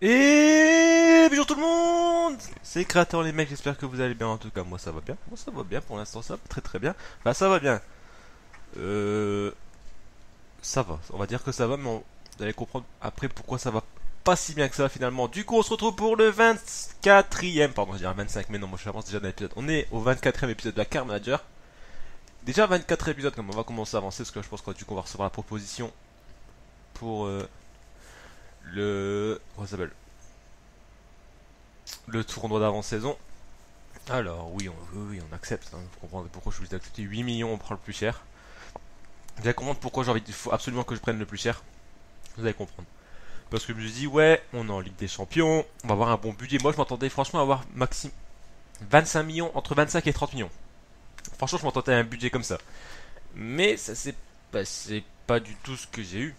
Et bonjour tout le monde. C'est Créateur les mecs, j'espère que vous allez bien. En tout cas moi ça va bien. Moi ça va bien pour l'instant, ça va très très bien. Enfin ça va bien. Euh... Ça va, on va dire que ça va, mais vous allez comprendre après pourquoi ça va pas si bien que ça finalement. Du coup on se retrouve pour le 24e, pardon je dirais 25, mais non moi je avance déjà dans l'épisode. On est au 24e épisode de la Car Manager. Déjà 24 épisodes, comme on va commencer à avancer, parce que je pense qu'on va recevoir la proposition pour le... Comment ça s'appelle, le tournoi d'avant-saison. Alors, on accepte. Hein. Vous comprenez pourquoi je suis obligé d'accepter 8 millions, on prend le plus cher. Vous allez comprendre pourquoi il faut absolument que je prenne le plus cher. Vous allez comprendre. Parce que je me suis dit, ouais, on est en Ligue des Champions, on va avoir un bon budget. Moi, je m'attendais franchement à avoir maximum 25 millions, entre 25 et 30 millions. Franchement, je m'attendais à un budget comme ça. Mais ça, c'est pas du tout ce que j'ai eu.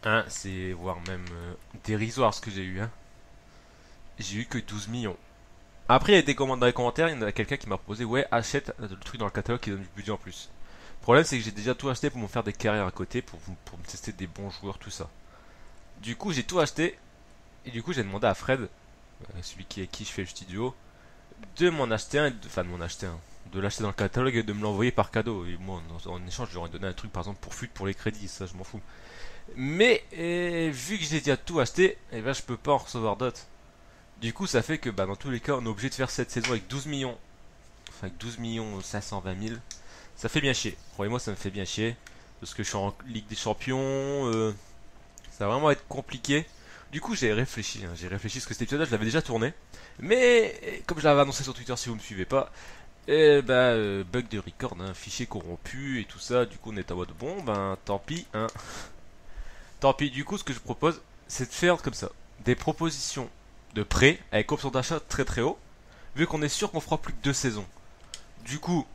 Hein, c'est voire même dérisoire ce que j'ai eu. Hein. J'ai eu que 12 millions. Après, il y a des commandes dans les commentaires, il y en a quelqu'un qui m'a proposé, ouais, achète le truc dans le catalogue qui donne du budget en plus. Le problème, c'est que j'ai déjà tout acheté pour me faire des carrières à côté, pour me tester des bons joueurs, tout ça. Du coup, j'ai tout acheté, et du coup, j'ai demandé à Fred, celui qui avec qui je fais le studio, de m'en acheter un, enfin de m'en acheter un, de l'acheter dans le catalogue et de me l'envoyer par cadeau. Et moi, en échange, je lui aurais donné un truc, par exemple, pour FUT, pour les crédits, ça, je m'en fous. Mais, vu que j'ai déjà tout acheté, eh ben, je peux pas en recevoir d'autres. Du coup, ça fait que bah, dans tous les cas, on est obligé de faire cette saison avec 12 millions. Enfin, avec 12 millions 520 000. Ça fait bien chier. Croyez-moi, ça me fait bien chier. Parce que je suis en Ligue des Champions. Ça va vraiment être compliqué. Du coup, j'ai réfléchi. Hein, j'ai réfléchi parce que cet épisode-là, je l'avais déjà tourné. Mais, comme je l'avais annoncé sur Twitter, si vous me suivez pas, bug de record, hein, fichier corrompu et tout ça. Du coup, on est en mode bon, ben tant pis. Hein. Tant pis. Du coup, ce que je propose, c'est de faire comme ça. Des propositions de prêt avec option d'achat très très haut, vu qu'on est sûr qu'on fera plus que 2 saisons. Du coup,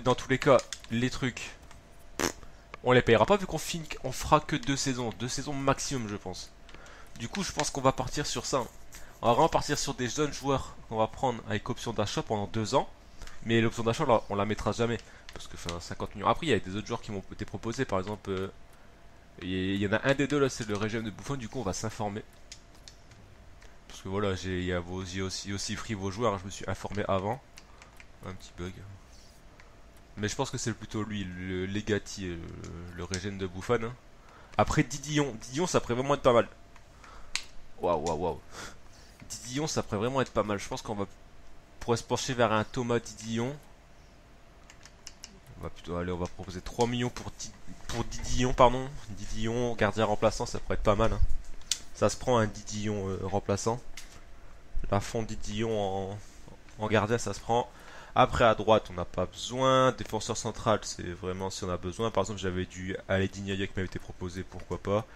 dans tous les cas, les trucs, on les payera pas vu on fera que 2 saisons maximum, je pense. Du coup, je pense qu'on va partir sur ça. On va vraiment partir sur des jeunes joueurs qu'on va prendre avec option d'achat pendant 2 ans, mais l'option d'achat, on la mettra jamais. Parce que, enfin, 50 millions. Après, il y a des autres joueurs qui m'ont été proposés, par exemple, il y en a un des deux là, c'est le régime de Buffon, du coup, on va s'informer. Parce que voilà, j'ai aussi pris vos joueurs, hein, je me suis informé avant. Un petit bug. Mais je pense que c'est plutôt lui, le Legati, le régène de Buffon. Hein. Après Didion, ça pourrait vraiment être pas mal. Waouh, waouh, waouh. Didion, ça pourrait vraiment être pas mal. Je pense qu'on va pourrait se pencher vers un Thomas Didion. On va plutôt aller, on va proposer 3 millions pour Didion, pardon. Didion, gardien remplaçant, ça pourrait être pas mal. Hein. Ça se prend un Didion remplaçant. La fond Didion en gardien, ça se prend. Après, à droite, on n'a pas besoin. Défenseur central, c'est vraiment si on a besoin. Par exemple, j'avais du Dignaia qui m'avait été proposé, pourquoi pas.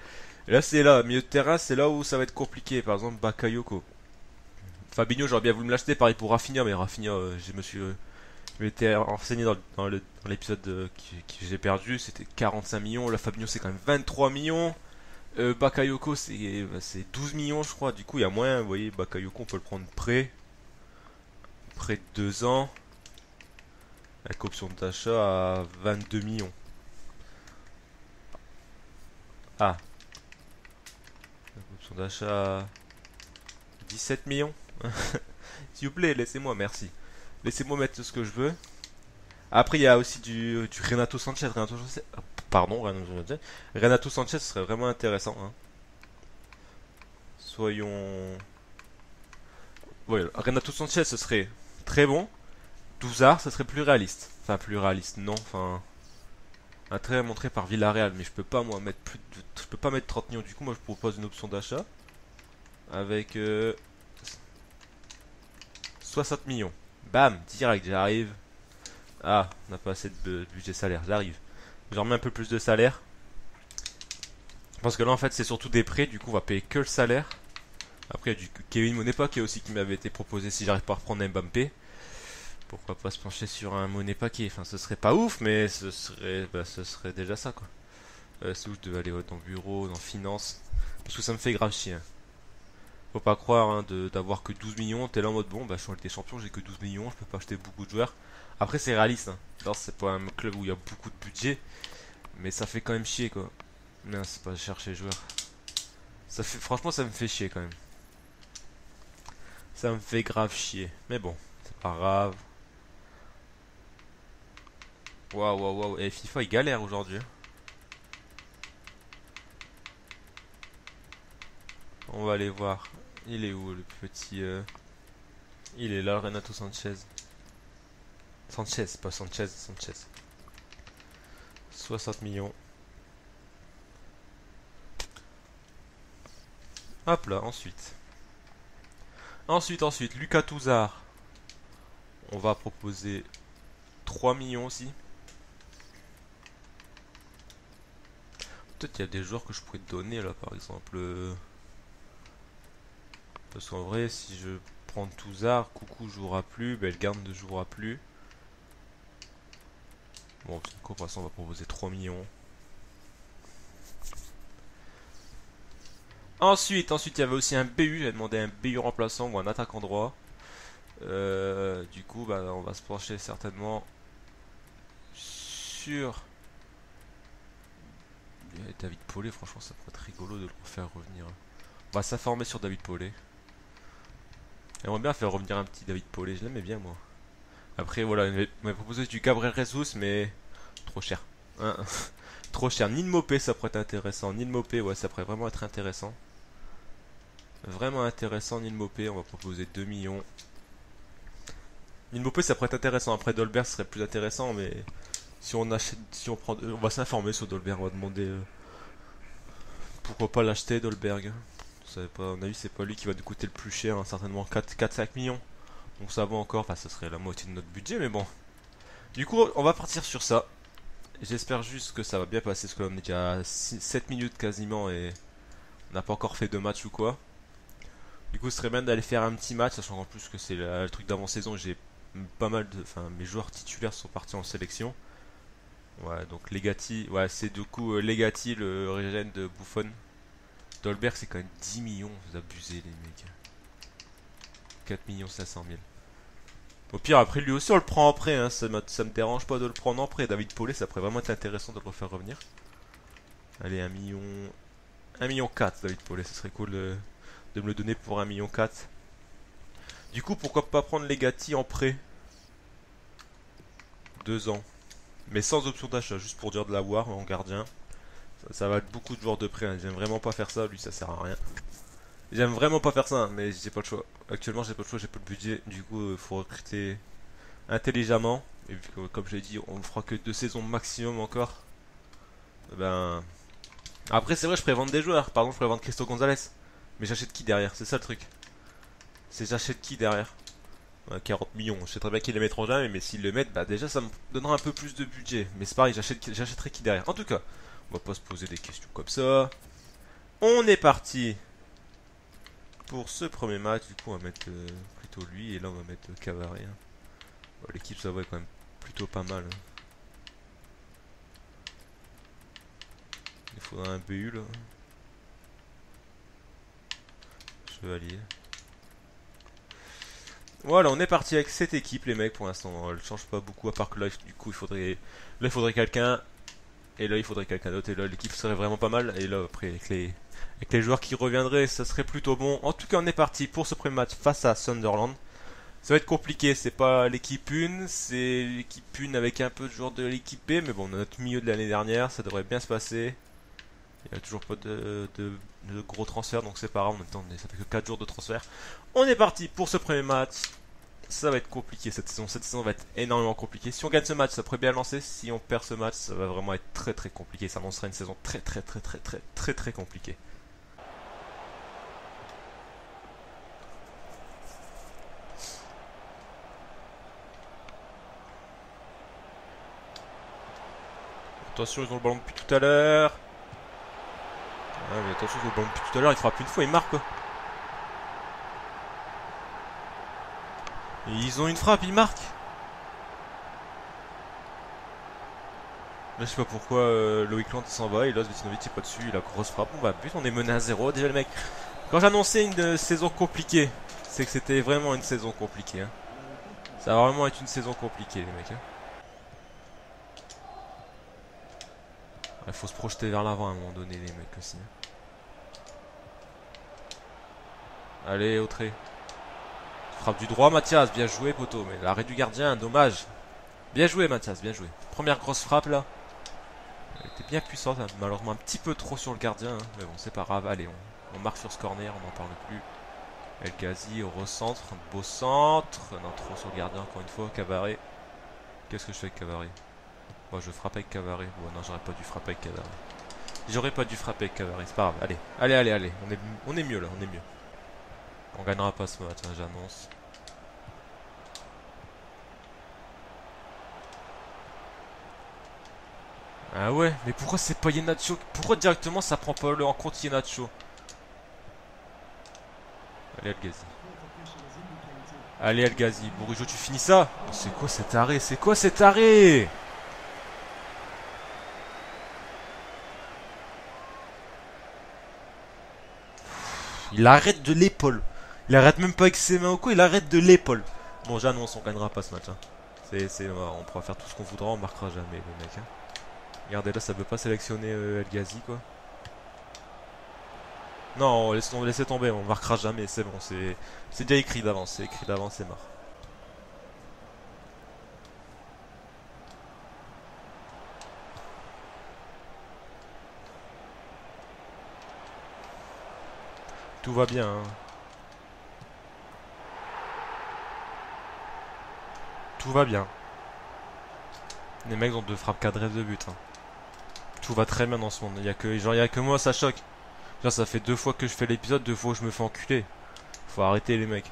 Et là, c'est là, milieu de terrain, c'est là où ça va être compliqué. Par exemple, Bakayoko. Fabinho, j'aurais bien voulu me l'acheter, pareil pour Rafinha, mais Rafinha, je m'étais renseigné dans l'épisode que j'ai perdu, c'était 45 millions. Là, Fabinho, c'est quand même 23 millions. Bakayoko, c'est 12 millions, je crois. Du coup, il y a moins, vous voyez, Bakayoko, on peut le prendre près de 2 ans. Avec option d'achat à 22 millions. Ah, option d'achat à 17 millions. S'il vous plaît, laissez-moi, merci. Laissez-moi mettre ce que je veux. Après, il y a aussi du Renato Sanchez. Pardon, Renato Sanchez serait vraiment intéressant. Hein. Soyons. Voilà, Renato Sanchez, ce serait très bon. Douzard, ce serait plus réaliste. Enfin, plus réaliste, non. Enfin, un trait montré par Villarreal, mais je peux pas moi mettre je peux pas mettre 30 millions. Du coup, moi, je propose une option d'achat avec 60 millions. Bam, direct, j'arrive. Ah, on n'a pas assez de budget salaire, j'arrive. J'en remets un peu plus de salaire. Parce que là, en fait, c'est surtout des prêts, du coup, on va payer que le salaire. Après, il y a du Kevin Monepa qui est aussi qui m'avait été proposé si j'arrive pas à reprendre Mbappé. Pourquoi pas se pencher sur un monnaie paquet. Enfin, ce serait pas ouf, mais ce serait déjà ça, quoi. C'est où je devais aller dans bureau, dans finance. Parce que ça me fait grave chier. Hein. Faut pas croire hein, d'avoir que 12 millions. T'es là en mode bon, bah je suis en Ligue des Champions, j'ai que 12 millions, je peux pas acheter beaucoup de joueurs. Après, c'est réaliste. Hein. Alors, c'est pas un club où il y a beaucoup de budget, mais ça fait quand même chier quoi. Non, c'est pas chercher joueur. Ça fait, franchement, ça me fait chier quand même. Ça me fait grave chier. Mais bon, c'est pas grave. Waouh, waouh, waouh. Et FIFA, il galère aujourd'hui, hein. On va aller voir. Il est où le petit Il est là, Renato Sanchez. Sanchez, pas Sanchez, Sanchez. 60 millions. Hop là, ensuite. Ensuite, Lucas Touzard. On va proposer 3 millions aussi. Peut-être qu'il y a des joueurs que je pourrais te donner là, par exemple. Parce qu'en vrai, si je prends Touzard, Coucou jouera plus, Bellegarde ne jouera plus. Bon, c'est une coopération, on va proposer 3 millions. Ensuite, il y avait aussi un BU. J'ai demandé un BU remplaçant ou un attaquant droit. Du coup, bah, on va se pencher certainement sur David Paulet. Franchement, ça pourrait être rigolo de le faire revenir. On va s'informer sur David Paulet. J'aimerais bien faire revenir un petit David Paulet. Je l'aimais bien, moi. Après, voilà, il m'a proposé du Gabriel Jesus, mais trop cher. Hein. Trop cher. Nil Mopé, ça pourrait être intéressant. Nil Mopé, ouais, ça pourrait vraiment être intéressant. Vraiment intéressant, Nil Mopé. On va proposer 2 millions. Nil Mopé, ça pourrait être intéressant. Après, Dolberg serait plus intéressant, mais si on achète, si on prend, on va s'informer sur Dolberg. On va demander pourquoi pas l'acheter, Dolberg. Pas, à mon avis, c'est pas lui qui va nous coûter le plus cher, hein, certainement 4-5 millions. Donc ça va encore, enfin, ça serait la moitié de notre budget, mais bon. Du coup, on va partir sur ça. J'espère juste que ça va bien passer, parce qu'on est déjà à 7 minutes quasiment et on n'a pas encore fait de match ou quoi. Du coup, ce serait bien d'aller faire un petit match, sachant qu'en plus que c'est le truc d'avant-saison, j'ai pas mal de... Enfin, mes joueurs titulaires sont partis en sélection. Ouais, donc Legati, ouais, c'est du coup Legati, le régène de Buffon. Dolberg, c'est quand même 10 millions, vous abusez les mecs. 4 millions 500 000. Au pire, après lui aussi on le prend en prêt, hein. Ça me dérange pas de le prendre en prêt. David Paulet, ça pourrait vraiment être intéressant de le refaire revenir. Allez, 1 million... 1 million 4, David Paulet, ce serait cool de me le donner pour 1 million 4. Du coup, pourquoi pas prendre Legati en prêt 2 ans. Mais sans option d'achat, juste pour dire de l'avoir en gardien. Ça va être beaucoup de joueurs de prêt, hein. J'aime vraiment pas faire ça, lui ça sert à rien. J'aime vraiment pas faire ça, hein, mais j'ai pas le choix. Actuellement j'ai pas le choix, j'ai pas le budget, du coup il faut recruter intelligemment. Et vu que, comme je l'ai dit, on ne fera que 2 saisons maximum encore. Ben... Après c'est vrai, je prévends des joueurs, par exemple je prévends Cristo Gonzalez. Mais j'achète qui derrière? C'est ça le truc. C'est j'achète qui derrière? 40 millions, je sais très bien qu'ils les mettront jamais, mais s'ils le mettent, bah déjà ça me donnera un peu plus de budget. Mais c'est pareil, j'achèterai qui derrière. En tout cas, on va pas se poser des questions comme ça. On est parti pour ce premier match. Du coup, on va mettre plutôt lui, et là on va mettre Cavani, hein. Bon, l'équipe ça va quand même plutôt pas mal, hein. Il faudra un BU là. Chevalier. Voilà, on est parti avec cette équipe, les mecs. Pour l'instant, elle change pas beaucoup, à part que là, du coup, il faudrait quelqu'un, et là, il faudrait quelqu'un d'autre, et là, l'équipe serait vraiment pas mal. Et là, après, avec les joueurs qui reviendraient, ça serait plutôt bon. En tout cas, on est parti pour ce premier match face à Sunderland. Ça va être compliqué, c'est pas l'équipe 1, c'est l'équipe 1 avec un peu de joueurs de l'équipe B, mais bon, on a notre milieu de l'année dernière, ça devrait bien se passer. Il n'y a toujours pas de gros transferts, donc c'est pas grave, ça fait que 4 jours de transfert. On est parti pour ce premier match. Ça va être compliqué cette saison. Cette saison va être énormément compliquée. Si on gagne ce match, ça pourrait bien lancer. Si on perd ce match, ça va vraiment être très très compliqué. Ça annoncera une saison très compliquée. Attention, ils ont le ballon depuis tout à l'heure. Ah, mais attention, ils ont le ballon depuis tout à l'heure. Il frappe une fois, il marque quoi. Et ils ont une frappe, ils marquent. Là, je sais pas pourquoi Loïc Lant s'en va et là Svetsinovic est pas dessus, il a grosse frappe. Bon bah but, on est mené à 0 déjà le mec. Quand j'annonçais une saison compliquée, c'est que c'était vraiment une saison compliquée, hein. Ça va vraiment être une saison compliquée les mecs, hein. Il faut se projeter vers l'avant à un moment donné les mecs aussi, hein. Allez, au trait. Frappe du droit, Mathias. Bien joué, poteau. Mais l'arrêt du gardien, dommage. Bien joué, Mathias. Bien joué. Première grosse frappe, là. Elle était bien puissante. Hein. Malheureusement, un petit peu trop sur le gardien. Hein. Mais bon, c'est pas grave. Allez, on marque sur ce corner. On n'en parle plus. El Ghazi au recentre. Beau centre. Non, trop sur le gardien, encore une fois. Cabaret. Qu'est-ce que je fais avec Cabaret? Moi, je frappe avec Cabaret. Bon, non, j'aurais pas dû frapper avec Cabaret. J'aurais pas dû frapper avec Cabaret. C'est pas grave. Allez, allez, allez, allez. On est mieux, là. On est mieux. On gagnera pas ce match, hein, j'annonce. Ah ouais, mais pourquoi c'est pas Yenacho? Pourquoi directement ça prend pas en compte Yenacho? Allez, El Ghazi. Allez, El Ghazi. Bourigeau, tu finis ça? Oh, c'est quoi cet arrêt? C'est quoi cet arrêt? Il arrête de l'épaule. Il arrête même pas avec ses mains ou quoi, il arrête de l'épaule. Bon, j'annonce, on gagnera pas ce match. Hein. On pourra faire tout ce qu'on voudra, on marquera jamais, le mec. Hein. Regardez là, ça veut pas sélectionner El Ghazi, quoi. Non, laissez tomber, on marquera jamais, c'est bon, c'est déjà écrit d'avance, c'est écrit d'avance, c'est mort. Tout va bien, hein. Tout va bien. Les mecs ont deux frappes cadrées de but. Hein. Tout va très bien dans ce monde. Il y a que moi, ça choque. Genre, ça fait 2 fois que je fais l'épisode, 2 fois que je me fais enculer. Faut arrêter les mecs.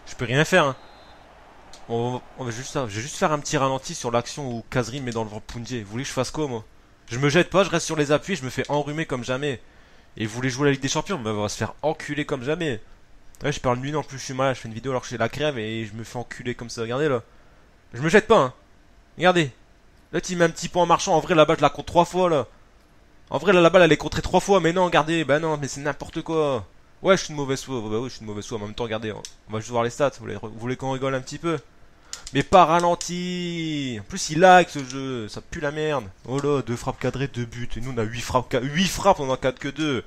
Je peux rien faire. Hein. On va juste, je vais juste faire un petit ralenti sur l'action où Kazri met dans le ventre Poundier. Vous voulez que je fasse quoi, moi? Je me jette pas, je reste sur les appuis, je me fais enrhumer comme jamais. Et vous voulez jouer la Ligue des Champions, mais on va se faire enculer comme jamais. Ouais, je parle de lui en plus, je suis malade, je fais une vidéo alors que j'ai la crève et je me fais enculer comme ça. Regardez là. Je me jette pas, hein. Regardez. Là, tu mets un petit peu en marchant. En vrai, là-bas, je la compte 3 fois, là. En vrai, là, la balle, elle est contrée 3 fois. Mais non, regardez. Bah non, mais c'est n'importe quoi. Ouais, je suis une mauvaise foi. Bah oui, je suis une mauvaise foi. En même temps, regardez. On va juste voir les stats. Vous voulez qu'on rigole un petit peu? Mais pas ralenti. En plus, il lag ce jeu. Ça pue la merde. Oh là, 2 frappes cadrées, 2 buts. Et nous, on a 8 frappes. 8 frappes, on en cadre que 2.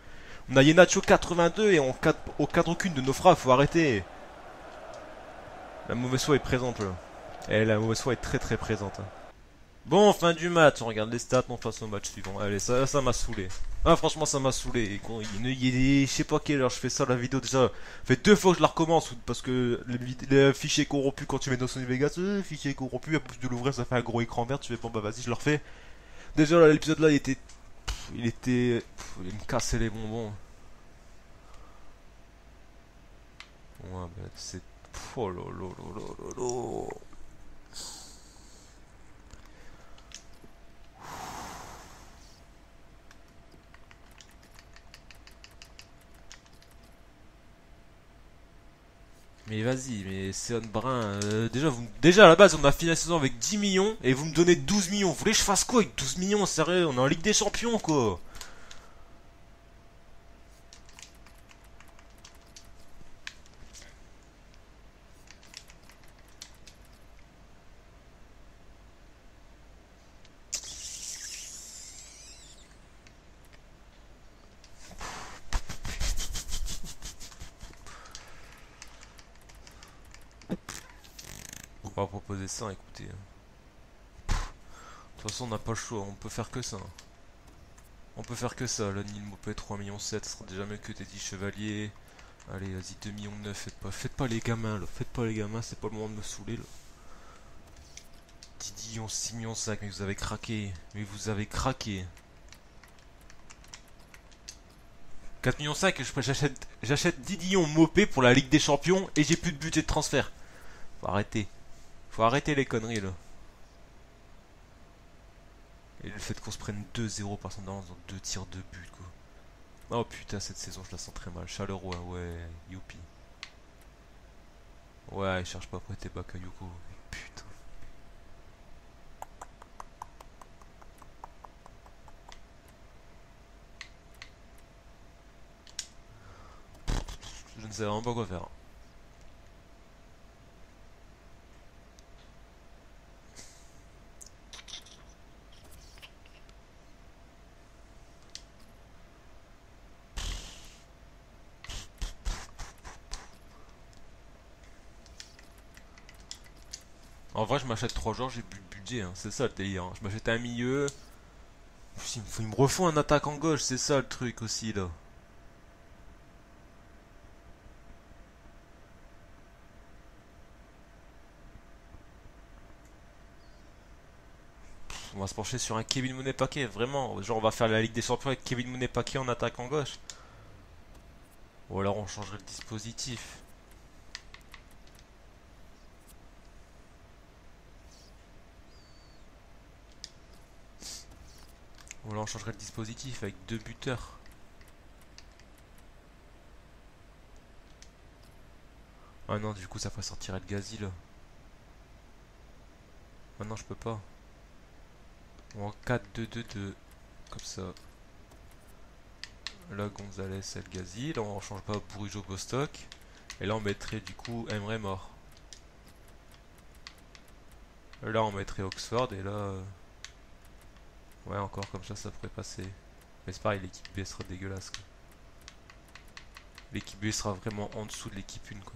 On a Yenacho 82 et on cadre aucune de nos frappes. Faut arrêter. La mauvaise foi est présente, là. Et la mauvaise foi est très très présente. Hein. Bon, fin du match, on regarde les stats, on passe au match suivant. Allez, ça m'a saoulé. Ah, franchement, ça m'a saoulé. Je sais pas quelle heure je fais ça, la vidéo déjà. Ça fait 2 fois que je la recommence parce que les fichiers corrompus, quand tu mets dans Sony Vegas, fichier corrompu, à plus de l'ouvrir, ça fait un gros écran vert. Tu fais bon, bah vas-y, je le refais. Déjà, l'épisode là, il était. Il me cassait les bonbons. Ouais, bah, c'est. Oh là là là là là là. Mais vas-y, mais Céon Brun, déjà à la base on a fini la saison avec 10 millions et vous me donnez 12 millions. Vous voulez que je fasse quoi avec 12 millions? Sérieux, on est en Ligue des Champions quoi. On va proposer ça, écoutez. De toute façon on n'a pas le choix, on peut faire que ça. On peut faire que ça, là Nil Mopé 3 millions 7, ça sera déjà mieux que Teddy Chevalier. Allez, vas-y, 2 millions 9, faites pas les gamins là, faites pas les gamins, c'est pas le moment de me saouler là. Didion 6 millions 5, mais vous avez craqué, mais vous avez craqué. 4 millions 5, j'achète Didion Mopé pour la Ligue des Champions et j'ai plus de budget de transfert. Faut arrêter. Faut arrêter les conneries là. Et le fait qu'on se prenne 2-0 par son dans 2 tirs de but quoi. Oh putain, cette saison je la sens très mal. Charleroi, ouais, youpi. Ouais, il cherche pas à prêter Bakayoko. Putain. Je ne sais vraiment pas quoi faire. En vrai, je m'achète 3 joueurs, j'ai plus de budget, hein. C'est ça le délire, hein. Je m'achète un milieu. Il me refont un attaquant gauche, c'est ça le truc aussi là. On va se pencher sur un Kevin Monet-Paquet, vraiment. Genre, on va faire la Ligue des Champions avec Kevin Monet-Paquet en attaquant gauche. Ou alors on changerait le dispositif. Ou alors on changerait le dispositif avec 2 buteurs. Ah non, du coup ça ferait sortir El Ghazi là. Ah non, je peux pas. Ou en 4-2-2-2. Comme ça. Là, Gonzalez, El Ghazi. Là, on change pas Bourigeau Bostock. Et là, on mettrait du coup Emre Mort. Là, on mettrait Oxford. Et là. Ouais, encore comme ça pourrait passer. Mais c'est pareil, l'équipe B sera dégueulasse quoi. L'équipe B sera vraiment en dessous de l'équipe 1 quoi.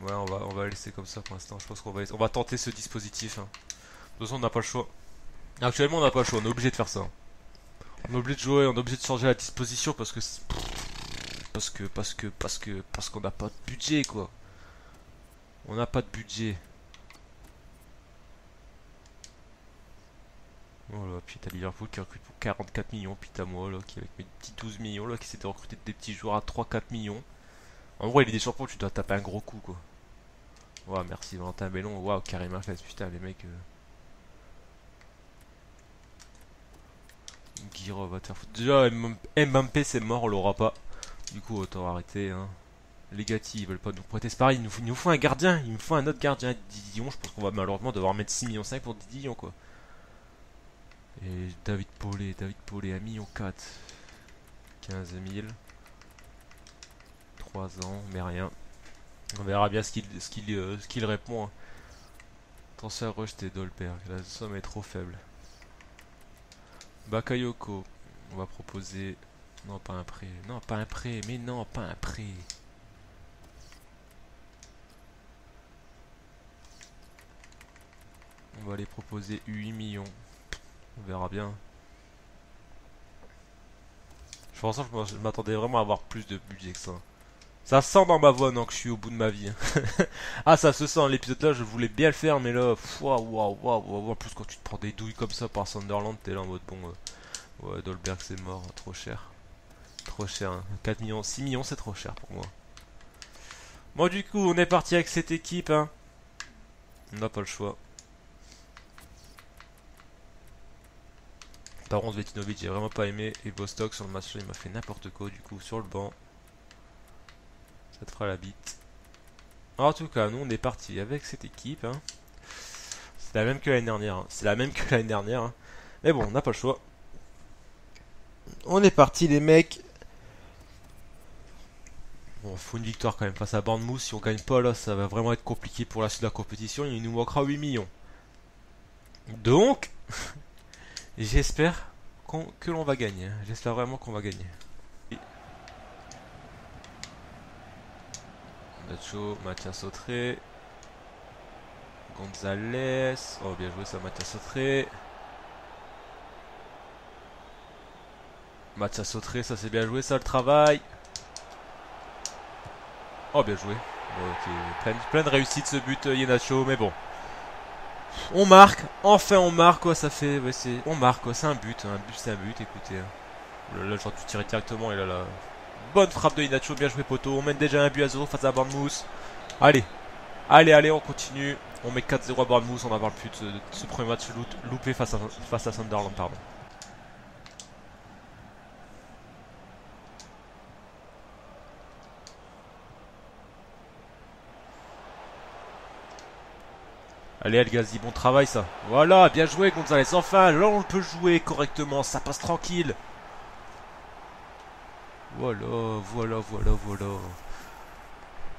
Ouais, on va laisser comme ça pour l'instant. Je pense on va tenter ce dispositif, hein. De toute façon, on n'a pas le choix. Actuellement, on n'a pas le choix. On est obligé de faire ça. On est obligé de jouer. On est obligé de changer la disposition parce que parce qu'on n'a pas de budget quoi. On n'a pas de budget. Voilà, puis t'as Liverpool qui recrute pour 44 millions, puis t'as moi là qui avec mes petits 12 millions là qui s'était recruté des petits joueurs à 3-4 millions. En vrai, il est des champions, tu dois taper un gros coup quoi. Waouh, merci Valentin Bellon, waouh, carrément fait, putain les mecs. Guiro va te faire foutre. Déjà, Mbappé c'est mort, on l'aura pas. Du coup, autant arrêter. Hein. Les Gatti, ils veulent pas nous prêter. C'est pareil, il nous faut un gardien. Il me faut un autre gardien. Didion, je pense qu'on va malheureusement devoir mettre 6,5 millions pour Didion quoi. Et David Paulet, 1,4 million. 15 000. 3 ans, mais rien. On verra bien ce qu'il répond. Hein. Transfert rejeté Dolberg. La somme est trop faible. Bakayoko. On va proposer. Non, pas un prêt. Non, pas un prêt. Mais non, pas un prêt. On va les proposer 8 millions. On verra bien. Je pense que je m'attendais vraiment à avoir plus de budget que ça. Ça sent dans ma voix, non, que je suis au bout de ma vie. Ah, ça se sent, l'épisode là, je voulais bien le faire, mais là, waouh. En plus, quand tu te prends des douilles comme ça par Sunderland, t'es là en mode bon. Ouais, Dolberg c'est mort, trop cher. Trop cher, hein. 4 millions, 6 millions, c'est trop cher pour moi. Bon, du coup, on est parti avec cette équipe, hein. On n'a pas le choix. Par contre, Vetinovic, j'ai vraiment pas aimé. Et Bostock, sur le match, il m'a fait n'importe quoi, du coup, sur le banc. Ça te fera la bite. En tout cas, nous, on est parti avec cette équipe, hein. C'est la même que l'année dernière, hein. C'est la même que l'année dernière, hein. Mais bon, on n'a pas le choix. On est parti, les mecs. Bon, faut une victoire quand même face à Bournemouth. Si on gagne pas là, ça va vraiment être compliqué pour la suite de la compétition. Il nous manquera 8 millions. Donc, j'espère que l'on va gagner. Hein. J'espère vraiment qu'on va gagner. Nacho, Mathias Autré. Gonzalez. Oh, bien joué ça, Mathias Autré. Mathias Autré, ça c'est bien joué ça, le travail. Oh, bien joué. Ok, pleine réussite ce but, Yenacho, mais bon. On marque, enfin on marque quoi, ça fait, ouais, on marque quoi, c'est un but c'est un but, écoutez. Là, le genre tu tires directement et là, bonne frappe de Inacho, bien joué poteau, on mène déjà un but à 0 face à Bournemouth. Allez, on continue, on met 4-0 à Bournemouth, on n'en parle plus de ce premier match loupé face à Sunderland, pardon. Allez El Ghazi, bon travail ça. Voilà, bien joué Gonzalez, enfin, là on peut jouer correctement, ça passe tranquille. Voilà.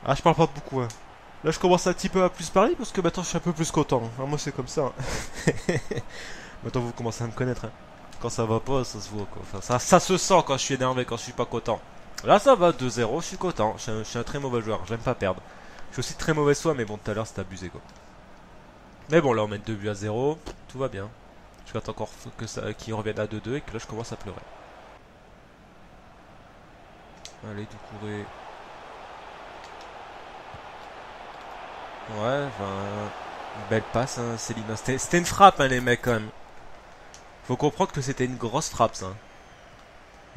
Ah, je parle pas beaucoup, hein. Là, je commence un petit peu à plus parler parce que maintenant je suis un peu plus content. Hein. Moi, c'est comme ça. Hein. Maintenant, vous commencez à me connaître. Hein. Quand ça va pas, ça se voit quoi. Enfin, ça se sent quand je suis énervé, quand je suis pas content. Là, ça va, 2-0, je suis content. Je suis un très mauvais joueur, j'aime pas perdre. Je suis aussi très mauvaise foi, mais bon, tout à l'heure c'était abusé quoi. Mais bon, là on mène 2 buts à 0, tout va bien. Je souhaite encore que ça, qu'ils reviennent à 2-2 et que là je commence à pleurer. Allez, Doucouré. Ouais, enfin, une belle passe, hein, Céline. C'était une frappe, hein, les mecs, quand même. Faut comprendre que c'était une grosse frappe, ça.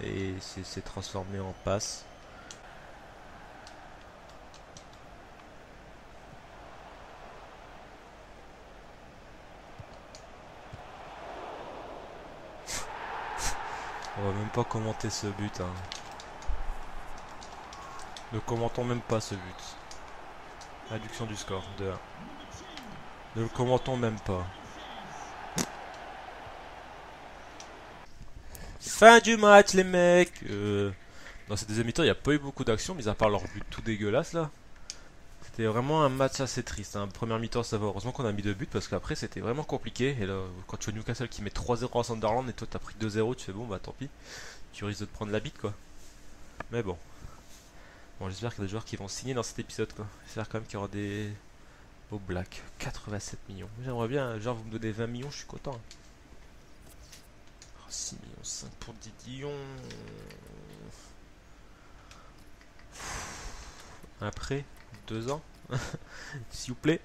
Et c'est transformé en passe. On va même pas commenter ce but, hein. Ne commentons même pas ce but. Réduction du score, 2-1. Ne le commentons même pas. Fin du match, les mecs. Dans cette deuxième mi-temps, il n'y a pas eu beaucoup d'action, mis à part leur but tout dégueulasse là. C'était vraiment un match assez triste. Hein. Première mi-temps, ça va. Heureusement qu'on a mis 2 buts parce qu'après c'était vraiment compliqué. Et là, quand tu vois Newcastle qui met 3-0 à Sunderland et toi t'as pris 2-0, tu fais bon, bah tant pis. Tu risques de te prendre la bite quoi. Mais bon. Bon, j'espère qu'il y a des joueurs qui vont signer dans cet épisode quoi. J'espère quand même qu'il y aura des beaux Black. 87 millions. J'aimerais bien, genre vous me donnez 20 millions, je suis content. 6 millions 5 pour Didion. Après 2 ans, s'il vous plaît,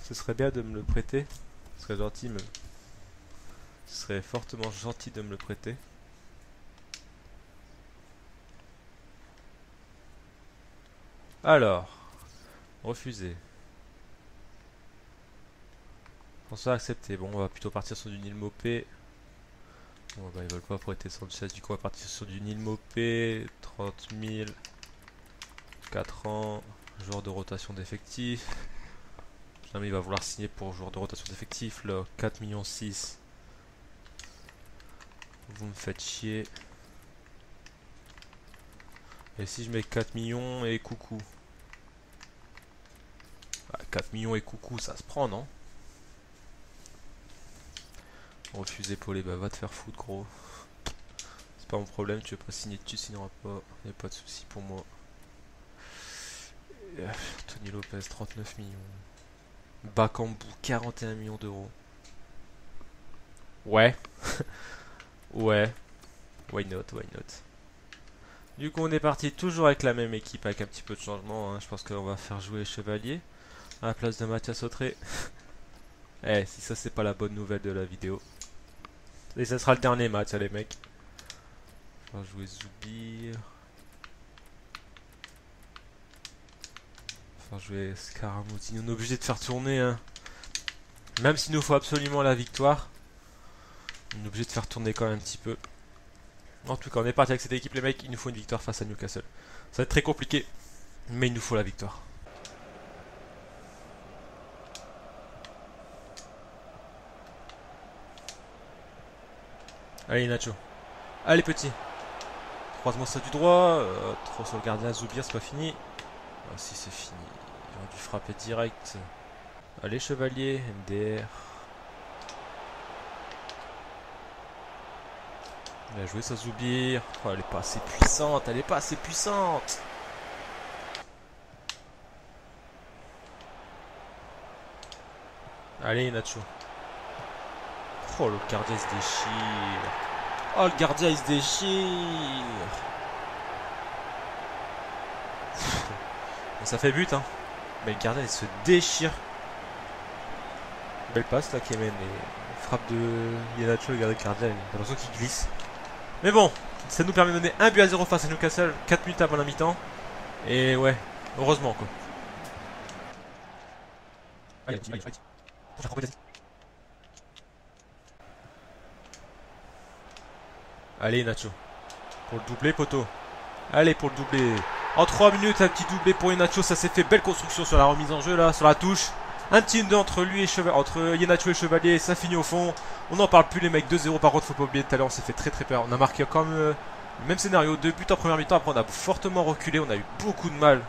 ce serait bien de me le prêter. Ce serait gentil, mais ce serait fortement gentil de me le prêter. Alors, refusé. François accepté. Bon, on va plutôt partir sur du Nil Mopé. Bon, bah, ils veulent pas prêter Sanchez. Du coup, on va partir sur du Nil Mopé. 30 000. 4 ans. Joueur de rotation d'effectifs. Jamais il va vouloir signer pour joueur de rotation d'effectifs. Là, 4 millions 6. Vous me faites chier. Et si je mets 4 millions et coucou. Ah, 4 millions et coucou, ça se prend, non? Refusé Paulé, bah va te faire foutre, gros. C'est pas mon problème, tu veux pas signer, tu signeras pas. Y'a pas de souci pour moi. Tony Lopez, 39 millions. Bakambu, 41 millions d'euros. Ouais. Ouais. Why not, why not. Du coup, on est parti toujours avec la même équipe, avec un petit peu de changement. Hein. Je pense qu'on va faire jouer Chevalier à la place de Mathias Autré. Eh, si ça, c'est pas la bonne nouvelle de la vidéo. Et ça sera le dernier match, hein, les mecs. On va jouer Zoubir. On va jouer Scaramucci. On est obligé de faire tourner. Hein. Même s'il nous faut absolument la victoire. On est obligé de faire tourner quand même un petit peu. En tout cas, on est parti avec cette équipe, les mecs. Il nous faut une victoire face à Newcastle. Ça va être très compliqué. Mais il nous faut la victoire. Allez, Nacho. Allez, petit. Croisement ça du droit. Trop sur le gardien Zoubir, c'est pas fini. Ah, si, c'est fini. Il aurait dû frapper direct. Allez, Chevalier. MDR. Bien joué, ça Zoubir. Oh, elle est pas assez puissante. Elle est pas assez puissante. Allez, Nacho. Oh, le gardien il se déchire. Oh, le gardien il se déchire. Ça fait but, hein. Mais le gardien il se déchire. Belle passe là, Kemen. Et frappe de Yenacho, le gardien, j'ai l'impression qu'il glisse. Mais bon, ça nous permet de donner 1 but à 0 face à Newcastle, 4 minutes avant la mi-temps. Et ouais, heureusement quoi. Allez, allez, allez. Allez, Nacho. Pour le doublé, poteau. Allez, pour le doublé. En 3 minutes, un petit doublé pour Yenacho. Ça s'est fait. Belle construction sur la remise en jeu, là, sur la touche. Un petit 2 entre lui et entre Yenacho et Chevalier. Ça finit au fond. On n'en parle plus, les mecs. 2-0. Par contre, faut pas oublier tout à l'heure, on s'est fait très très peur. On a marqué quand même le même scénario. 2 buts en première mi-temps. Après, on a fortement reculé. On a eu beaucoup de mal.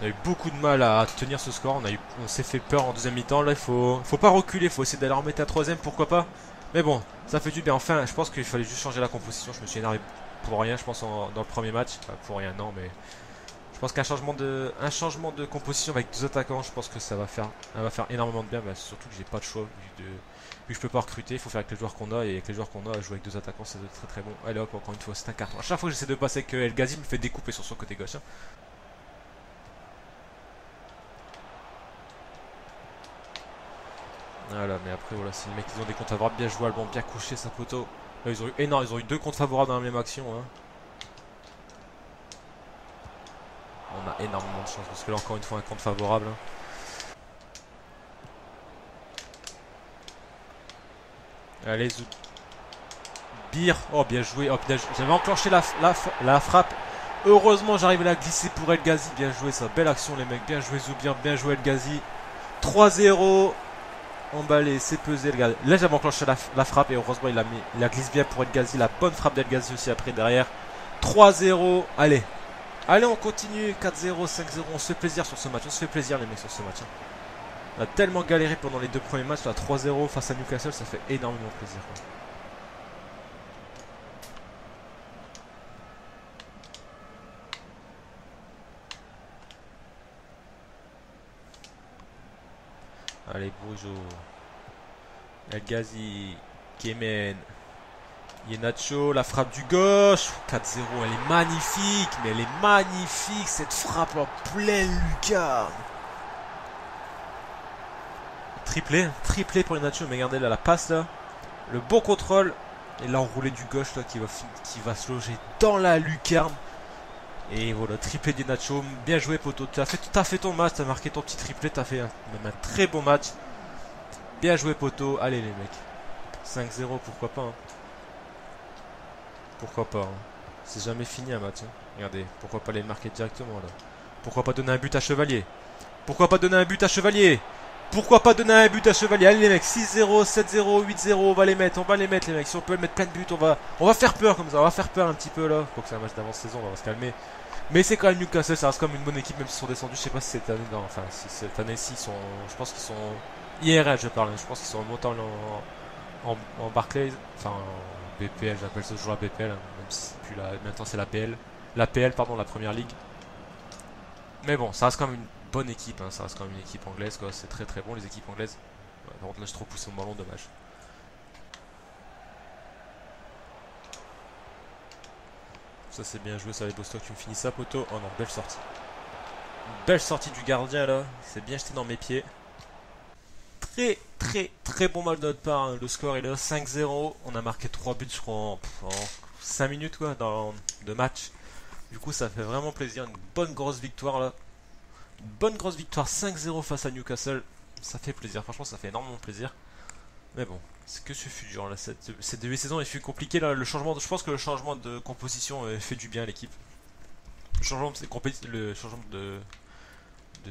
On a eu beaucoup de mal à tenir ce score. On s'est fait peur en deuxième mi-temps. Là, il faut pas reculer. Il faut essayer d'aller en remettre un troisième. Pourquoi pas. Mais bon, ça fait du bien. Enfin, je pense qu'il fallait juste changer la composition. Je me suis énervé pour rien, je pense, dans le premier match. Enfin, pour rien, non, mais je pense un changement de composition avec deux attaquants, je pense que elle va faire énormément de bien. Bah, surtout que j'ai pas de choix vu que je peux pas recruter. Il faut faire avec les joueurs qu'on a et avec les joueurs qu'on a, jouer avec deux attaquants, c'est très très bon. Allez hop, encore une fois, c'est un carton. À chaque fois que j'essaie de passer avec El Ghazi, me fait découper sur son côté gauche. Hein. Voilà, mais après voilà, si les mecs ils ont des comptes favorables, bien joué, Alban, bien couché sa poteau. Là, ils ont eu deux comptes favorables dans la même action. Hein. On a énormément de chance parce que là encore une fois un compte favorable. Hein. Allez Zoubir. Oh bien joué. Oh, j'avais enclenché la frappe. Heureusement j'arrive à la glisser pour El Ghazi. Bien joué ça. Belle action les mecs. Bien joué Zoubir. Bien joué El Ghazi. 3-0. Emballé. C'est pesé le gars. Là j'avais enclenché la frappe et heureusement il la glisse bien pour El Ghazi. La bonne frappe d'El Ghazi aussi après derrière. 3-0. Allez. Allez, on continue, 4-0, 5-0, on se fait plaisir sur ce match, on se fait plaisir les mecs sur ce match. Hein. On a tellement galéré pendant les deux premiers matchs, là 3-0 face à Newcastle, ça fait énormément plaisir. Quoi. Allez, Brujo, El Ghazi, Kemen, Yenacho, la frappe du gauche, 4-0, elle est magnifique, mais elle est magnifique cette frappe en pleine lucarne. Triplé pour Yenacho, mais regardez là la passe là, le bon contrôle, et l'enroulé du gauche là qui va se loger dans la lucarne. Et voilà, triplé d'Yenacho, bien joué poto, t'as fait ton match, t'as marqué ton petit triplé, t'as fait même un très bon match. Bien joué poto, allez les mecs, 5-0 pourquoi pas. Hein. Pourquoi pas hein. C'est jamais fini un match. Hein. Regardez, pourquoi pas les marquer directement là. Pourquoi pas donner un but à Chevalier. Pourquoi pas donner un but à Chevalier. Pourquoi pas donner un but à Chevalier. Allez les mecs, 6-0, 7-0, 8-0, on va les mettre les mecs. Si on peut mettre plein de buts, on va faire peur comme ça. On va faire peur un petit peu là. Faut que c'est un match d'avant-saison, on va se calmer. Mais c'est quand même Newcastle, ça reste comme une bonne équipe même s'ils sont descendus. Je sais pas si cette année, non, enfin si cette année-ci, je pense qu'ils sont IRL, je parle. Je pense qu'ils sont montés en Barclays, enfin BPL, j'appelle ça toujours la BPL, hein, même si c'est plus maintenant c'est la PL. La PL, pardon, la première ligue. Mais bon, ça reste quand même une bonne équipe, hein, ça reste quand même une équipe anglaise, quoi. C'est très très bon les équipes anglaises. Ouais, par contre là je trop poussé au ballon, dommage. Ça c'est bien joué, ça les Bostock, tu me finis ça poteau. Oh non, belle sortie. Une belle sortie du gardien là, il s'est bien jeté dans mes pieds. Très bon match de notre part. Hein. Le score est là 5-0. On a marqué 3 buts je crois en 5 minutes quoi de match. Du coup ça fait vraiment plaisir. Une bonne grosse victoire là. Une bonne grosse victoire 5-0 face à Newcastle. Ça fait plaisir. Franchement ça fait énormément plaisir. Mais bon, c'est que ce fut dur là. Cette début de saison il fut compliqué là. Je pense que le changement de composition fait du bien à l'équipe. Le changement de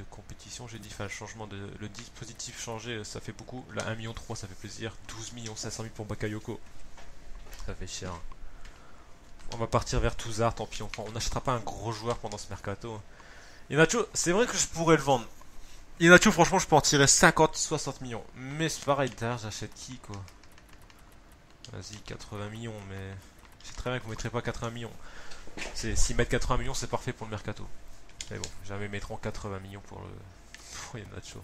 compétition, j'ai dit, enfin le changement le dispositif changé, ça fait beaucoup. Là 1,3 million, ça fait plaisir. 12 500 000 pour Bakayoko. Ça fait cher. On va partir vers Touzard, tant pis, on n'achètera pas un gros joueur pendant ce mercato. Inacho, c'est vrai que je pourrais le vendre. Inacho, franchement, je peux en tirer 50-60 millions. Mais c'est pareil, derrière, j'achète qui quoi? Vas-y, 80 millions, mais c'est très bien que vous ne mettrez pas 80 millions. S'ils mettent 80 millions, c'est parfait pour le mercato. Mais bon, jamais mettront 80 millions pour Yenacho.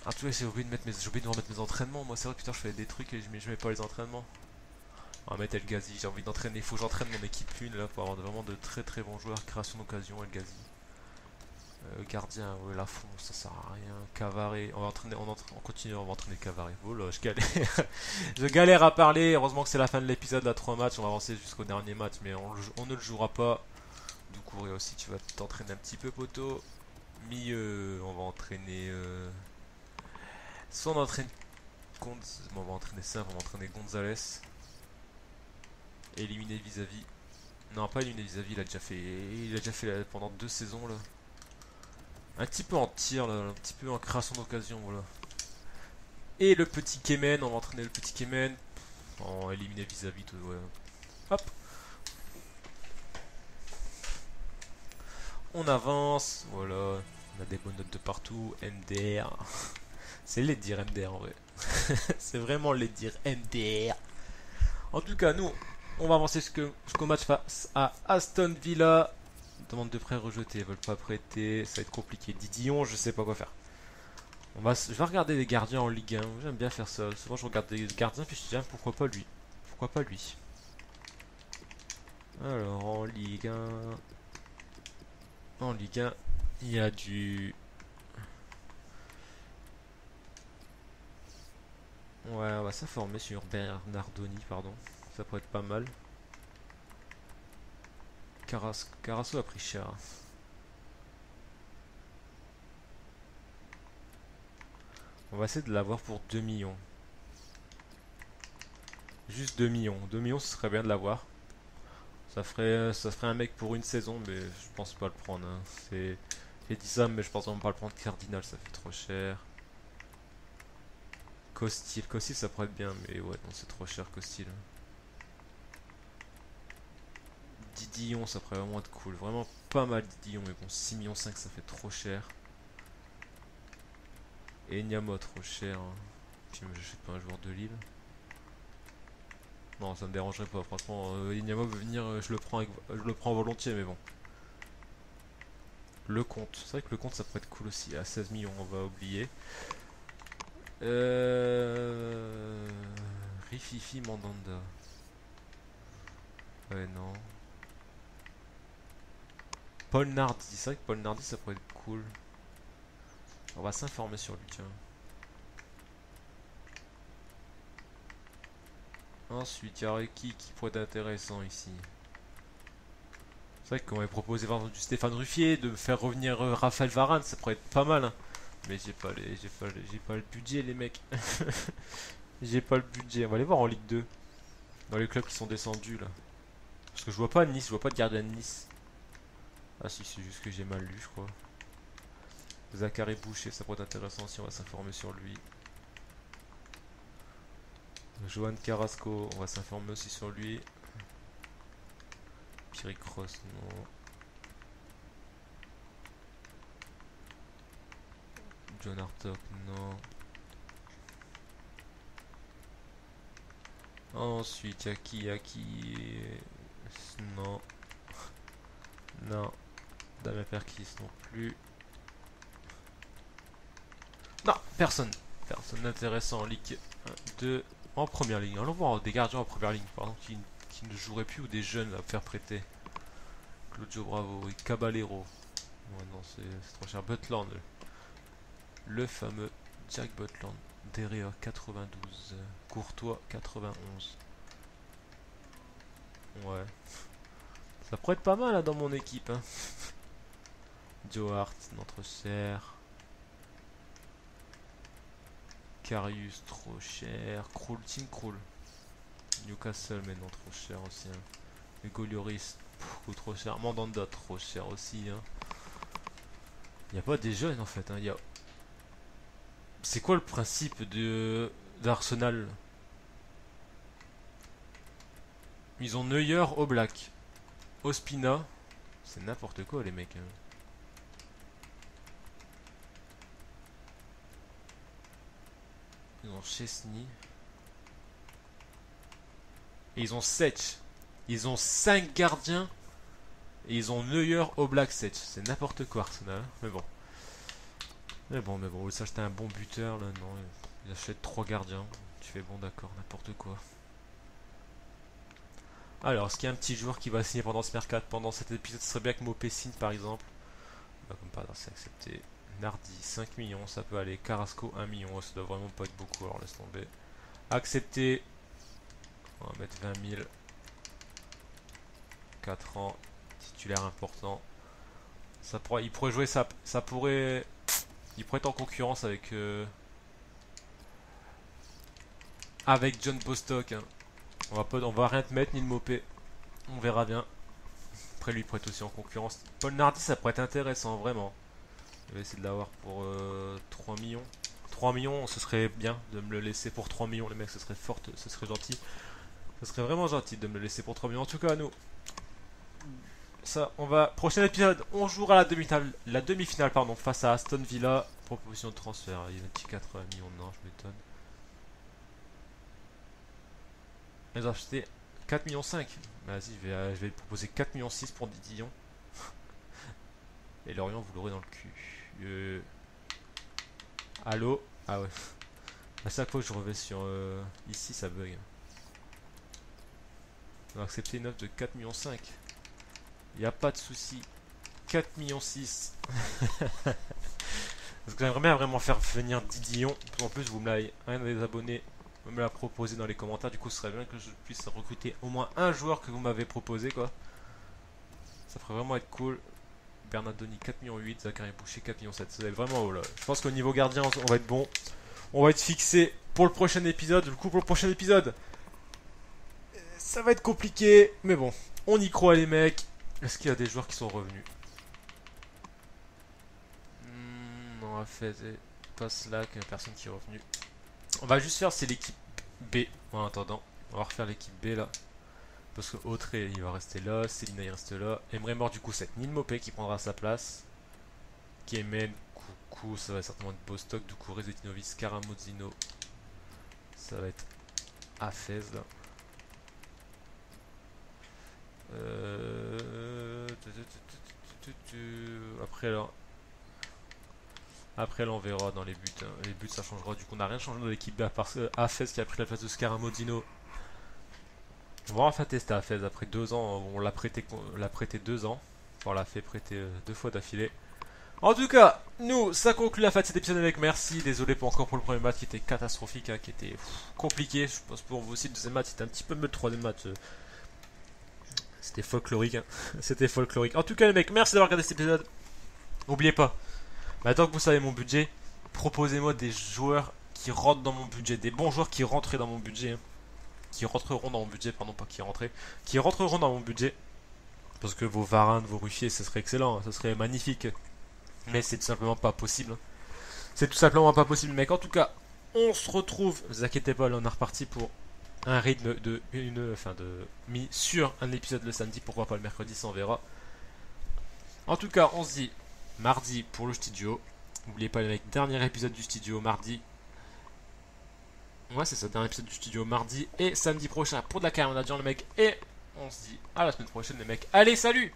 Ah, tu vois, j'ai oublié de remettre mes entraînements. Moi, c'est vrai que putain, je fais des trucs et je mets pas les entraînements. On va mettre El Ghazi. J'ai envie d'entraîner. Il faut que j'entraîne mon équipe 1 là pour avoir vraiment de très bons joueurs. Création d'occasion, El Ghazi. Gardien, ouais, Lafont, ça sert à rien. Cavaré, on va entraîner, on continue, on va entraîner Cavaré. Oh là, je galère. Je galère à parler. Heureusement que c'est la fin de l'épisode, là, 3 matchs. On va avancer jusqu'au dernier match, mais on ne le jouera pas. Doucouré aussi, tu vas t'entraîner un petit peu, poteau. Milieu, on va entraîner. Soit on entraîne. Bon, on va entraîner ça, on va entraîner Gonzalez. Éliminer vis-à-vis. Non, pas éliminer vis-à-vis, il a déjà fait pendant 2 saisons là. Un petit peu en tir là, un petit peu en création d'occasion, voilà. Et le petit Kemen, on va entraîner le petit Kemen. En éliminer vis-à-vis, ouais. Hop. On avance, voilà. On a des bonnes notes de partout. MDR. C'est les dire MDR en vrai. C'est vraiment les dire MDR. En tout cas, nous, on va avancer jusqu'au match face à Aston Villa. Demande de prêt rejetée, ils veulent pas prêter, ça va être compliqué. Didillon, je sais pas quoi faire. Je vais regarder les gardiens en Ligue 1, j'aime bien faire ça. Souvent je regarde des gardiens puis je me dis, ah, pourquoi pas lui? Pourquoi pas lui? Alors en Ligue 1... En Ligue 1, il y a du... Ouais, on va s'informer sur Bernardoni, pardon. Ça pourrait être pas mal. Carasso a pris cher. On va essayer de l'avoir pour 2 millions. Juste 2 millions. 2 millions, ce serait bien de l'avoir. Ça ferait un mec pour une saison, mais je pense pas le prendre, hein. J'ai dit ça, mais je pense vraiment pas le prendre. Cardinal, ça fait trop cher. Costil, ça pourrait être bien, mais ouais, non, c'est trop cher, Costil. Didillon, ça pourrait vraiment être cool. Vraiment pas mal Didillon, mais bon, 6,5 millions, ça fait trop cher. Et Nyama, trop cher, hein. Puis je sais pas, un joueur de Lille. Non, ça me dérangerait pas, franchement. Inyama veut venir, je le prends volontiers, mais bon. Le compte, c'est vrai que le compte ça pourrait être cool aussi. À 16 millions, on va oublier. Rififi Mandanda. Ouais, non. Paul Nardi, c'est vrai que Paul Nardi ça pourrait être cool. On va s'informer sur lui, tiens. Ensuite, il y aurait qui pourrait être intéressant ici? C'est vrai qu'on m'avait proposé par exemple du Stéphane Ruffier, de faire revenir Raphaël Varane, ça pourrait être pas mal, hein. Mais j'ai pas le budget les mecs. J'ai pas le budget. On va aller voir en Ligue 2. Dans les clubs qui sont descendus là. Parce que je vois pas Nice, je vois pas de gardien de Nice. Ah si, c'est juste que j'ai mal lu je crois. Zachary Boucher, ça pourrait être intéressant si on va s'informer sur lui. Johan Carrasco, on va s'informer aussi sur lui. Pierre Cross, non. John Hartog, non. Ensuite, y'a qui non. Non. Damien Perkis non plus. Non, personne. Personne d'intéressant en Ligue 1, 2, en première ligne. Allons voir des gardiens en première ligne, par exemple, qui ne joueraient plus ou des jeunes à faire prêter. Claudio Bravo et Caballero. Ouais, non, c'est trop cher. Butland. Le fameux Jack Butland. Derrière 92. Courtois 91. Ouais. Ça pourrait être pas mal là, dans mon équipe. Hein. Joe Hart, notre cher. Karius, trop cher. Krul, Team Krul. Newcastle, mais non, trop cher aussi. Hein. Hugo Lloris, beaucoup trop cher. Mandanda, trop cher aussi. Hein. Y a pas des jeunes en fait. Hein. C'est quoi le principe d'Arsenal? Ils ont Neuer, Oblak, Ospina. C'est n'importe quoi les mecs. Hein. Ils ont Chesney. Et ils ont Setch. Ils ont 5 gardiens. Et ils ont Neuer, Oblak, Setch. C'est n'importe quoi Arsenal. Hein. Mais bon, vous s'acheter un bon buteur là, non. Ils achètent 3 gardiens. Tu fais bon d'accord, n'importe quoi. Alors, est-ce qu'il y a un petit joueur qui va signer pendant ce mercat, pendant cet épisode? Ce serait bien que Mopé signe par exemple. Bah, comme pas, c'est accepté. Nardi, 5 millions, ça peut aller. Carrasco, 1 million. Oh, ça doit vraiment pas être beaucoup, alors laisse tomber. Accepté. On va mettre 20 000. 4 ans. Titulaire important. Il pourrait jouer ça. Ça pourrait. Il pourrait être en concurrence avec. Avec John Bostock. Hein. On va rien te mettre, ni le Mopé. On verra bien. Après, lui, il pourrait être aussi en concurrence. Paul Nardi, ça pourrait être intéressant, vraiment. Je vais essayer de l'avoir pour 3 millions. 3 millions, ce serait bien de me le laisser pour 3 millions, les mecs, ce serait fort, ce serait gentil. Ce serait vraiment gentil de me le laisser pour 3 millions. En tout cas, nous, ça, on va. Prochain épisode, on jouera la demi-finale, pardon, face à Aston Villa. Proposition de transfert. Il y a un petit 80 millions, non, je m'étonne. Ils ont acheté 4 millions 5. Vas-y, je vais proposer 4 millions 6 pour Didillon. Et Lorient, vous l'aurez dans le cul. Allô? Ah ouais. À chaque fois que je reviens sur ici, ça bug. On va accepter une offre de 4,5 millions. Il n'y a pas de souci. 4,6 millions. Parce que j'aimerais bien vraiment faire venir Didion. En plus, vous me l'avez, un des abonnés me l'a proposé dans les commentaires. Du coup, ce serait bien que je puisse recruter au moins un joueur que vous m'avez proposé, quoi. Ça ferait vraiment être cool. Bernardoni 4,8 millions, Zachary Boucher 4,7 millions. Ça va être vraiment haut là. Je pense qu'au niveau gardien, on va être bon. On va être fixé pour le prochain épisode. Du coup, pour le prochain épisode, ça va être compliqué. Mais bon, on y croit, les mecs. Est-ce qu'il y a des joueurs qui sont revenus? On va faire pas Slack, personne qui est revenu. On va juste faire, c'est l'équipe B en attendant. On va refaire l'équipe B là. Parce que Autré il va rester là, Célina il reste là. Emre Mort du coup c'est Nil Mopé qui prendra sa place. Kemen, Coucou, ça va certainement être Bostock, du coup Rezetinovic, Karamozino. Ça va être Hafez là. Après là. Après là on verra dans les buts. Les buts ça changera. Du coup on n'a rien changé dans l'équipe B à part Hafez qui a pris la place de Scaramodino. On va enfin tester Hafez après 2 ans. On l'a prêté 2 ans. On l'a fait prêter 2 fois d'affilée. En tout cas, nous, ça conclut la fin de cet épisode avec merci. Désolé pour encore pour le premier match qui était catastrophique, hein, qui était compliqué. Je pense pour vous aussi, le deuxième match c'était un petit peu mieux. Le troisième match, c'était folklorique. Hein. C'était folklorique. En tout cas, les mecs, merci d'avoir regardé cet épisode. N'oubliez pas, maintenant que vous savez mon budget, proposez-moi des joueurs qui rentrent dans mon budget, des bons joueurs qui rentrent dans mon budget. Hein. Qui rentreront dans mon budget, pardon, pas qui rentrent, qui rentreront dans mon budget. Parce que vos Varane, vos Ruffier, ce serait excellent, hein, ce serait magnifique. Mais c'est tout simplement pas possible. Hein. C'est tout simplement pas possible, mec. En tout cas, on se retrouve. Ne vous inquiétez pas, là, on est reparti pour un rythme de mis sur un épisode le samedi. Pourquoi pas le mercredi, ça on verra. En tout cas, on se dit mardi pour le studio. N'oubliez pas, les mecs, dernier épisode du studio mardi. Ouais, c'est ça, dernier épisode du studio mardi et samedi prochain pour de la carrière manager, les mecs. Et on se dit à la semaine prochaine, les mecs. Allez, salut!